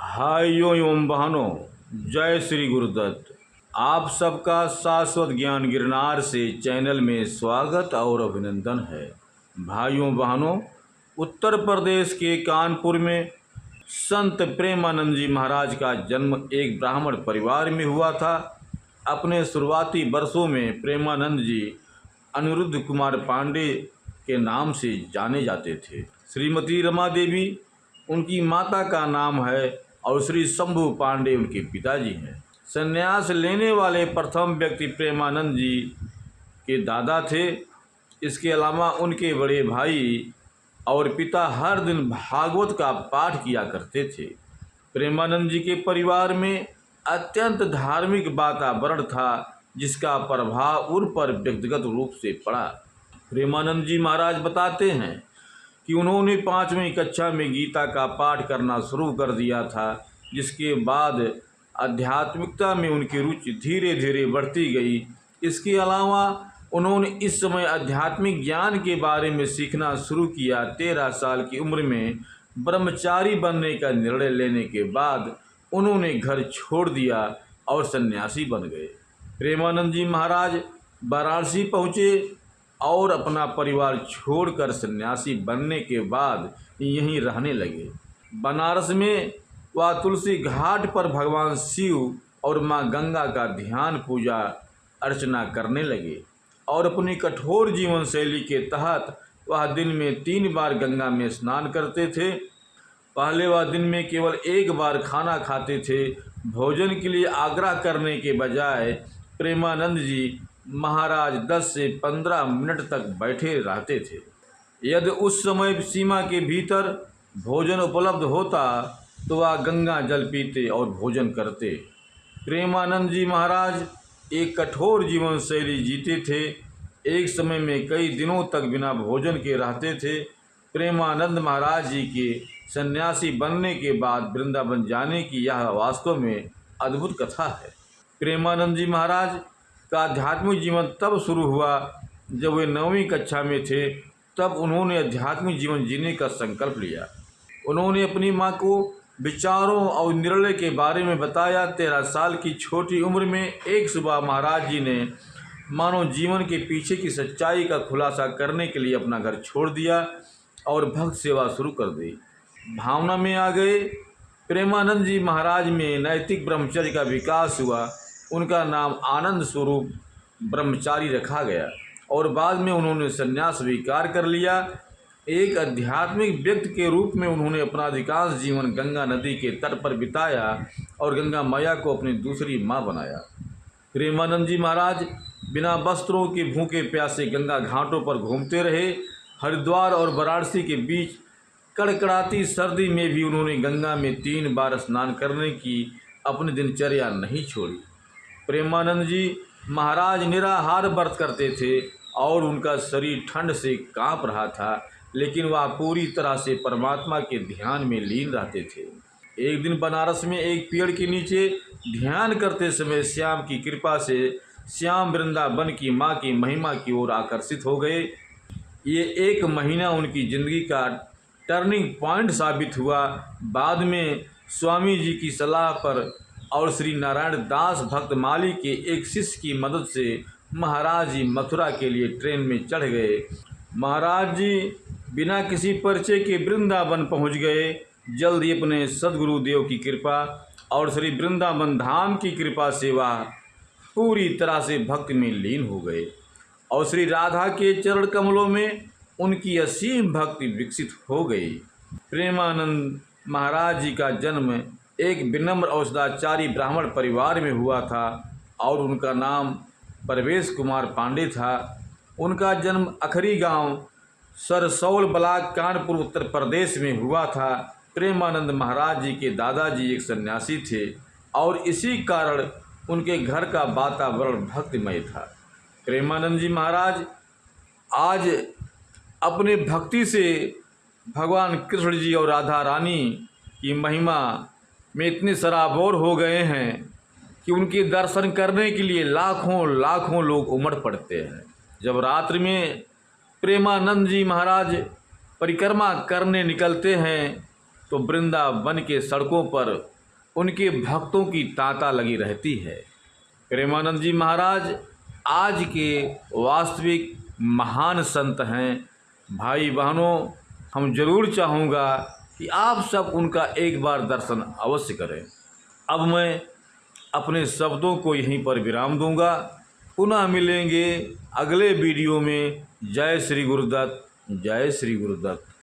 भाइयों एवं बहनों, जय श्री गुरुदत्त। आप सबका शाश्वत ज्ञान गिरनार से चैनल में स्वागत और अभिनंदन है। भाइयों बहनों, उत्तर प्रदेश के कानपुर में संत प्रेमानंद जी महाराज का जन्म एक ब्राह्मण परिवार में हुआ था। अपने शुरुआती वर्षों में प्रेमानंद जी अनिरुद्ध कुमार पांडे के नाम से जाने जाते थे। श्रीमती रमा देवी उनकी माता का नाम है और श्री शंभू पांडे उनके पिताजी हैं। संन्यास लेने वाले प्रथम व्यक्ति प्रेमानंद जी के दादा थे। इसके अलावा उनके बड़े भाई और पिता हर दिन भागवत का पाठ किया करते थे। प्रेमानंद जी के परिवार में अत्यंत धार्मिक वातावरण था, जिसका प्रभाव उन पर व्यक्तिगत रूप से पड़ा। प्रेमानंद जी महाराज बताते हैं कि उन्होंने 5वीं कक्षा में गीता का पाठ करना शुरू कर दिया था, जिसके बाद आध्यात्मिकता में उनकी रुचि धीरे धीरे बढ़ती गई। इसके अलावा उन्होंने इस समय आध्यात्मिक ज्ञान के बारे में सीखना शुरू किया। 13 साल की उम्र में ब्रह्मचारी बनने का निर्णय लेने के बाद उन्होंने घर छोड़ दिया और सन्यासी बन गए। प्रेमानंद जी महाराज वाराणसी पहुँचे और अपना परिवार छोड़कर सन्यासी बनने के बाद यहीं रहने लगे। बनारस में वह तुलसी घाट पर भगवान शिव और माँ गंगा का ध्यान पूजा अर्चना करने लगे और अपनी कठोर जीवन शैली के तहत वह दिन में 3 बार गंगा में स्नान करते थे। पहले वह दिन में केवल 1 बार खाना खाते थे। भोजन के लिए आग्रह करने के बजाय प्रेमानंद जी महाराज 10 से 15 मिनट तक बैठे रहते थे। यदि उस समय सीमा के भीतर भोजन उपलब्ध होता तो वह गंगा जल पीते और भोजन करते। प्रेमानंद जी महाराज एक कठोर जीवन शैली जीते थे। एक समय में कई दिनों तक बिना भोजन के रहते थे। प्रेमानंद महाराज जी के सन्यासी बनने के बाद वृंदावन जाने की यह वास्तव में अद्भुत कथा है। प्रेमानंद जी महाराज का आध्यात्मिक जीवन तब शुरू हुआ जब वे 9वीं कक्षा में थे। तब उन्होंने आध्यात्मिक जीवन जीने का संकल्प लिया। उन्होंने अपनी माँ को विचारों और निर्णय के बारे में बताया। 13 साल की छोटी उम्र में एक सुबह महाराज जी ने मानव जीवन के पीछे की सच्चाई का खुलासा करने के लिए अपना घर छोड़ दिया और भक्त सेवा शुरू कर दी। भावना में आ गए। प्रेमानंद जी महाराज में नैतिक ब्रह्मचर्य का विकास हुआ। उनका नाम आनंद स्वरूप ब्रह्मचारी रखा गया और बाद में उन्होंने संन्यास स्वीकार कर लिया। एक आध्यात्मिक व्यक्ति के रूप में उन्होंने अपना अधिकांश जीवन गंगा नदी के तट पर बिताया और गंगा मैया को अपनी दूसरी माँ बनाया। प्रेमानंद जी महाराज बिना वस्त्रों के भूखे प्यासे गंगा घाटों पर घूमते रहे। हरिद्वार और वाराणसी के बीच कड़कड़ाती सर्दी में भी उन्होंने गंगा में 3 बार स्नान करने की अपनी दिनचर्या नहीं छोड़ी। प्रेमानंद जी महाराज निराहार व्रत करते थे और उनका शरीर ठंड से कांप रहा था, लेकिन वह पूरी तरह से परमात्मा के ध्यान में लीन रहते थे। एक दिन बनारस में एक पेड़ के नीचे ध्यान करते समय श्याम की कृपा से श्याम वृंदावन की माँ की महिमा की ओर आकर्षित हो गए। ये 1 महीना उनकी जिंदगी का टर्निंग पॉइंट साबित हुआ। बाद में स्वामी जी की सलाह पर और श्री नारायण दास भक्त माली के एक शिष्य की मदद से महाराज जी मथुरा के लिए ट्रेन में चढ़ गए। महाराज जी बिना किसी परिचय के वृंदावन पहुंच गए। जल्द ही अपने सद्गुरुदेव की कृपा और श्री वृंदावन धाम की कृपा से वह पूरी तरह से भक्ति में लीन हो गए और श्री राधा के चरण कमलों में उनकी असीम भक्ति विकसित हो गई। प्रेमानंद महाराज जी का जन्म एक विनम्र और सदाचारी ब्राह्मण परिवार में हुआ था और उनका नाम परवेश कुमार पांडे था। उनका जन्म अखरी गांव सरसौल ब्लॉक कानपुर उत्तर प्रदेश में हुआ था। प्रेमानंद महाराज जी के दादाजी एक सन्यासी थे और इसी कारण उनके घर का वातावरण भक्तिमय था। प्रेमानंद जी महाराज आज अपने भक्ति से भगवान कृष्ण जी और राधा रानी की महिमा में इतने सराबोर हो गए हैं कि उनके दर्शन करने के लिए लाखों लोग उमड़ पड़ते हैं। जब रात्रि में प्रेमानंद जी महाराज परिक्रमा करने निकलते हैं तो वृंदावन के सड़कों पर उनके भक्तों की तांता लगी रहती है। प्रेमानंद जी महाराज आज के वास्तविक महान संत हैं। भाई बहनों, हम जरूर चाहूँगा कि आप सब उनका एक बार दर्शन अवश्य करें। अब मैं अपने शब्दों को यहीं पर विराम दूंगा। पुनः मिलेंगे अगले वीडियो में। जय श्री गुरुदत्त, जय श्री गुरुदत्त।